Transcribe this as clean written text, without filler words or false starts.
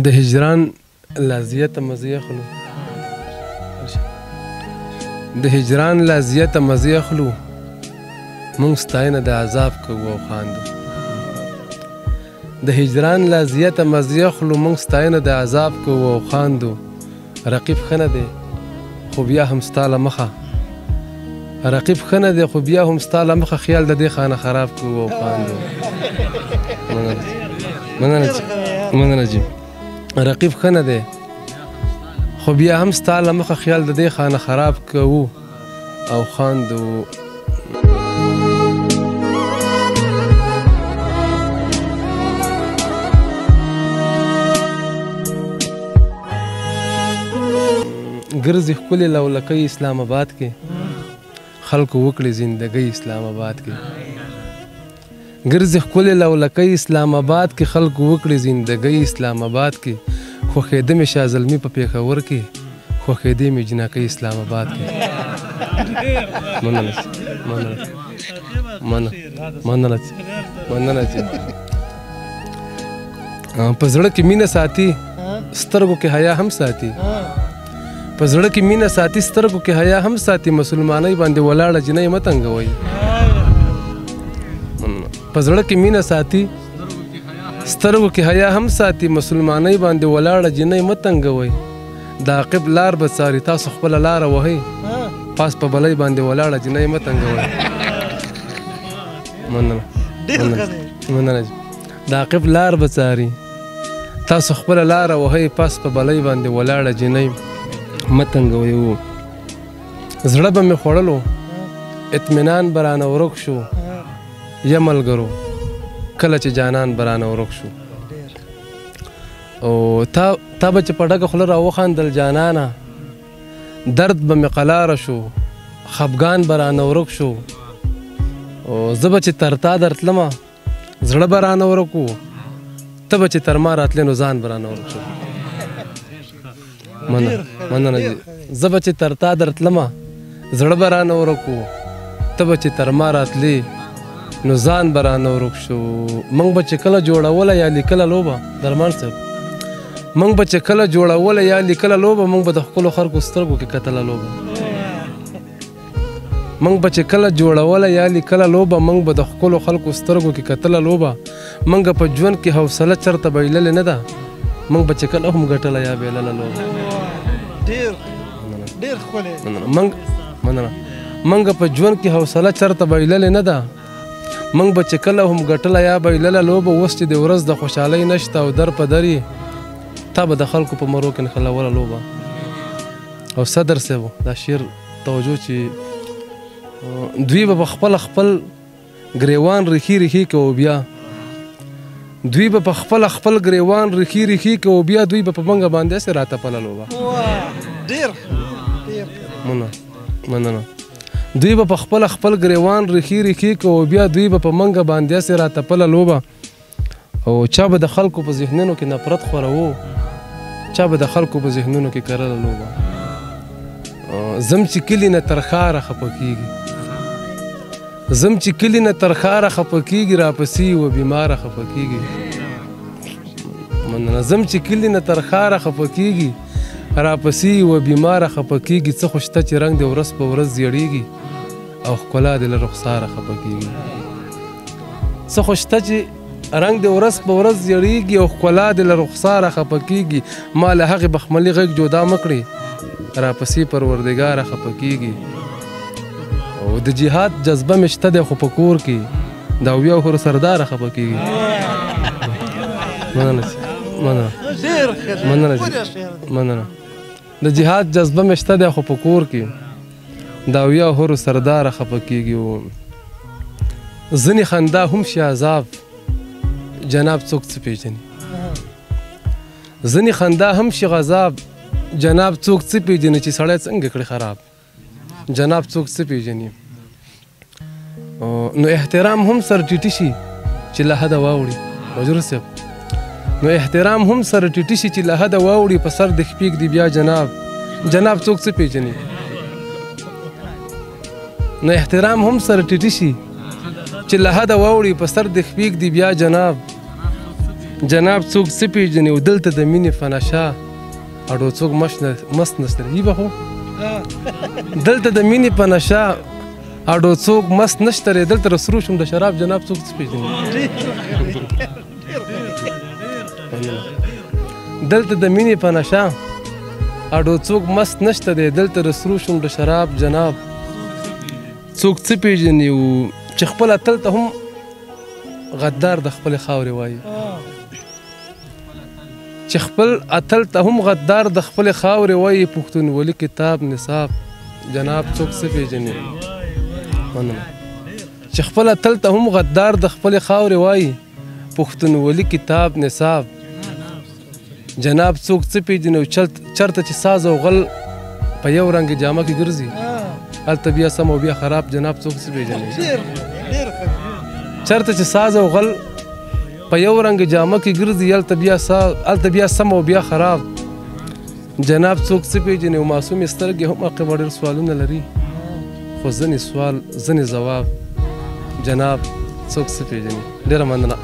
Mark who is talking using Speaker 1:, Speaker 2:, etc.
Speaker 1: د هجران لازیته مزه اخلو د هجران لازیته مزه اخلو مونږ ستاینه د عذاب کوو او خاندو د هجران لازیته مزه اخلو مونږ ستاینه د عذاب کوو او خاندو رقیب ښه نه دی خو بیا هم ستا له مخه رقیب ښه نه دی خو بیا هم ستا له مخه خیال د دې خانه خراب کوو او خاندو مننه جي رقیب ښه نه دی خو بیا هم ستا له مخه خیال د دې خانه خراب کوو او خاندو ګرځي ښکلې لولکۍ اسلام آباد کې خلکو وکړې زندګۍ اسلام آباد کې ګرځي ښکلې لولکۍ اسلام آباد کې خلکو وکړې زندګۍ اسلام آباد کې خوښېده مې شاه زلمي په پېښور کې خوښېدې مې جنکۍ اسلام آباد کې مننه چې په زړه کې مینه ساتي سترګو کې حیا هم ساتي په زړه کې مینه ساتي سترګو کې حیا هم ساتي مسلمانۍ باندې ولاړه جنۍ مه تنګوئ په زړه کې مینه ساتي سترګو کې حیا هم ساتي مسلمانۍ باندې ولاړه جنۍ مه تنګوئ د عاقب لار به څاري تاسو خپله لاره وهئ پاس په بلۍ باندې ولاړه جنۍ مه تنګوئ مننه د عاقب لار به څاري تاسو خپله لاره وهئ پاس په بلۍ باندې ولاړه جنۍ مه تنګوئ زړه به مې خوړلو اطمینان به رانه ورک شو یا ملګرو کله چې جانان به رانه ورک شو او تا به چې په ډکه خوله راوخاندل جانانه درد به مې قلاره شو خفګان به رانه ورک شو او زه به چې تر تا درتلمه زړه به رانه ورک و ته به چې تر ما راتلې نو ځان به رانه ورک شو مننه زه به چې تر تا درتلمه زړه به رانه ورک و ته به چې تر ما راتلې نو ځان به رانه ورک شو موږ به چې کله جوړوله یا لیکله لوبه درمان صاحب موږ به چې کله جوړوله یا لیکله لوبه موږ به د ښکلو خلکو سترګو کې کتله لوبه موږ به چې کله جوړوله یا لیکله لوبه موږ به د ښکلو خلکو سترګو کې کتله لوبه موږ په ژوند کې حوصله چرته بایللې نه ده موږ به چې کله هم ګټله یا بیلله لوبه
Speaker 2: ډېر ښکلی
Speaker 1: موږ په ژوند کې حوصله چرته بایللې نه ده موږ به چې کله هم ګټله یا بایلله لوبه اوس چې د ورځ د خوشحالۍ نشته او در په در یې تا به د خلکو په مرو کې نښلوله لوبه او صدر صاحب دا شعر توجه چې دوی به په خپل ګریوان ریخي کوو بیا دوی به په خپل ګریوان ریخي کوو بیا دوی به په منګه باندې هسې راتپله لوبه مننه دوی به په خپل ګریوان ریخي کوو بیا دوی به په منګه باندې هسې راتپله لوبه او چا به د خلکو په ذهنونو کې نفرت خورو چا به د خلکو په ذهنونو کې کرله لوبه زم چې کلي نه تر ښاره خفه کېږي زم چې کلي نه تر ښاره خفه کېږي راپسې و بیماره خفه کېږي مننه زم چې کلي نه تر ښاره خفه کېږي راپسې و بیماره خفه کېږي څه خو شته چې رنګ د ورځ په ورځ زیړېږي او ښکلا دې له رخساره خفه کېږي څه خو شته چې رنګ د ورځ په ورځ زیړېږي او ښکلا دې له رخساره خفه کېږي ما له هغې بخملي غږ جدا مه کړې راپسې پروردګاره خفه کېږي او د جهاد جذبه مې شته دی خو په کور کې د اویاو هرو سرداره خفه کېږي مننه د جهاد جذبه مې شته دی خو په کور کې د اویاو هرو سرداره خفه کېږي ځینې خندا هم شي عذاب جناب څوک څه پېژني ځینې خندا هم شي غذاب جناب څوک څه پېژني چې سړی څنګه کړي خراب جناب څوک څه پېژني نو احترام هم سر ټیټي شي چې له حده واوړي وزیر صاحب نو احترام هم سر ټیټي شي چې له حده واوړي په سر د خپېږ دی بیا جناب څوک څه پېژني نو احترام هم سر ټیټي شي چې له حده واوړي په سر د خپېږ دی بیا جناب جناب څوک څه پېژني او دلته د مینې په نشه اړو څوک مست نشته دی به خو دلته د مینې په نشه اړو څوک مست نشته دی دلته رسرو شم د شراب جناب څوک څه پېژني دلته د مینې په نشه اړو څوک مست نشته دی دلته رسرو شم د شراب جناب څوک څه پېژني او چې خپل اتل ته هم غدار د خپلې خاورې وایي چې خپل اتل ته هم غدار د خپلې خاورې وایي پښتونولي کتاب نصاب جناب څوک څه پېژني چې خپل اتل ته هم غدار د خپلې خاورې وایي پښتونولي کتاب نصاب جناب څوک څه پېژني او چرته چې ساز او غل په یو رنګ جامه کې ګرځي هلته بیا سم او بیا خراب جناب څوک څه پېژني چرته چې ساز او غل په یو رنګ جامه کې ګرځي هلته بیا سم او بیا خراب جناب څوک څه پېژني او معصومې سترګې هم عقیبه ډېر سوالونه لري خو ځینې سوال ځینې ځواب جناب څوک څه پېژني ډېره مننه